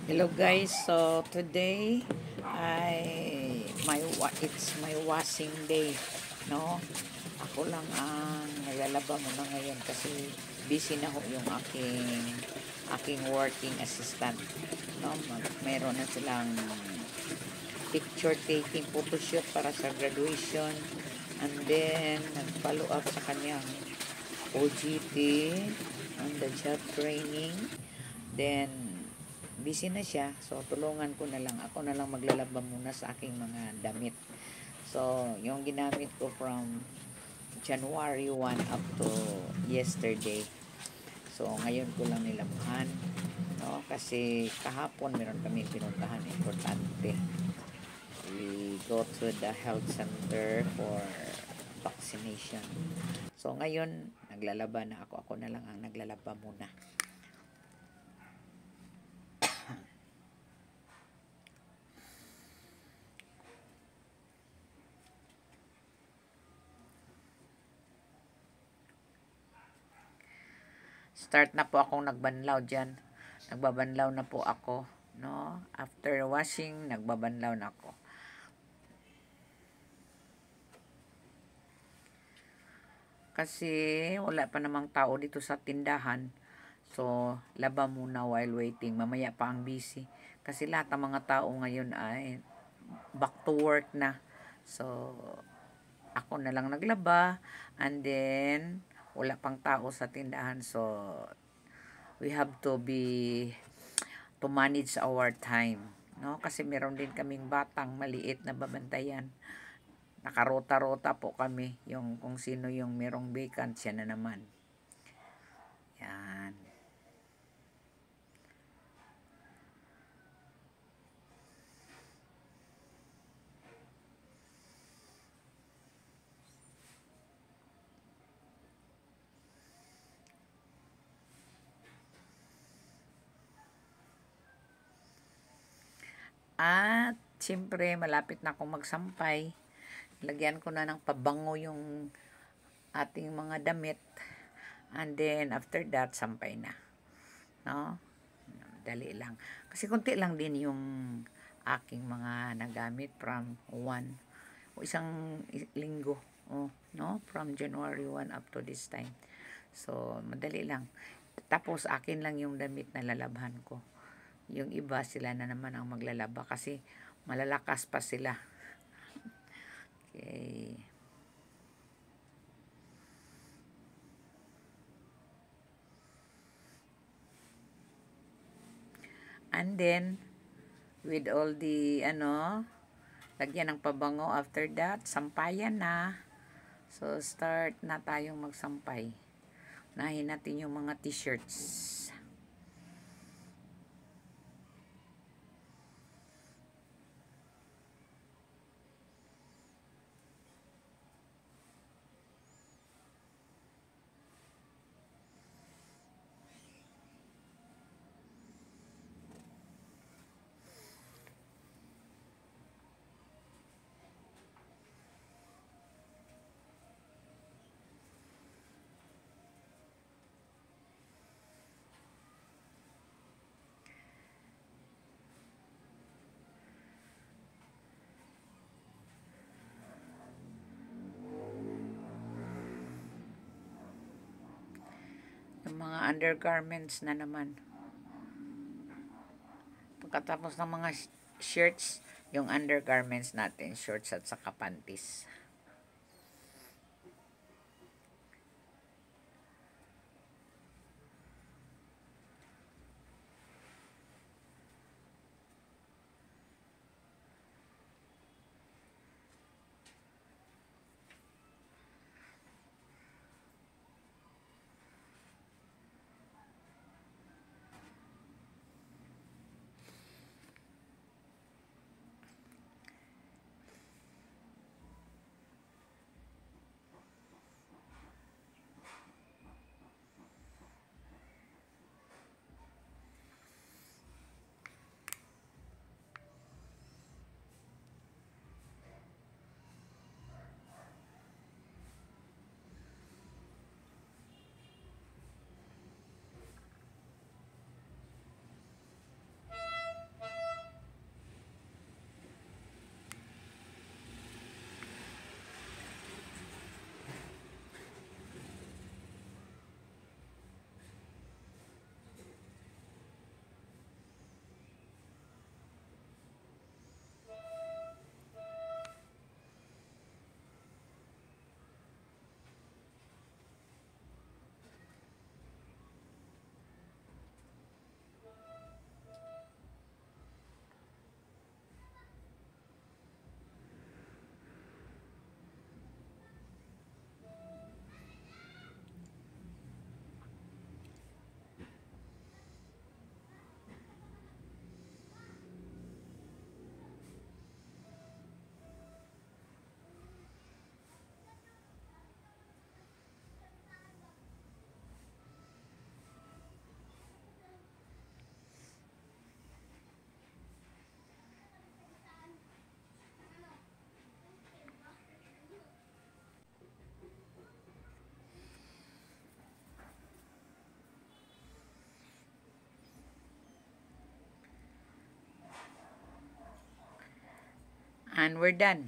Hello guys, so today it's my washing day, no? Ako lang ang naglalaba muna ngayon kasi busy na ho yung aking working assistant, no? Meron na silang picture taking photo shoot para sa graduation, and then nag-follow up sa kanyang OGT on the job training. Then busy na siya, so tulungan ko na lang, ako na lang maglalaba muna sa aking mga damit. So yung ginamit ko from January 1 up to yesterday, so ngayon ko lang nilabahan, no? Kasi kahapon meron kami pinuntahan importante. We go to the health center for vaccination. So ngayon naglalaba na ako na lang ang naglalaba muna. Start na po akong nagbanlaw dyan. Nagbabanlaw na po ako, no? After washing, nagbabanlaw na ako. Kasi wala pa namang tao dito sa tindahan. So, laba muna while waiting. Mamaya pa ang busy. Kasi lahat ng mga tao ngayon ay back to work na. So, ako na lang naglaba. And then, wala pang tao sa tindahan. So, we have to manage our time, no? Kasi meron din kaming batang maliit na babantayan. Nakarota-rota po kami, yung kung sino yung merong vacant, siya na naman. Yan. At siyempre malapit na akong magsampay. Lagyan ko na ng pabango yung ating mga damit. And then after that, sampay na. No? Dali lang. Kasi konti lang din yung aking mga nagamit from isang linggo. Oh, no? From January 1 up to this time. So, madali lang. Tapos, akin lang yung damit na lalabhan ko. Yung iba, sila na naman ang maglalaba kasi malalakas pa sila. Okay. And then, with all the, lagyan ng pabango, after that, sampayan na. So, start na tayong magsampay. Unahin natin yung mga t-shirts. Yung mga undergarments na naman. Pagkatapos ng mga shirts, yung undergarments natin, shorts at saka panties. And we're done.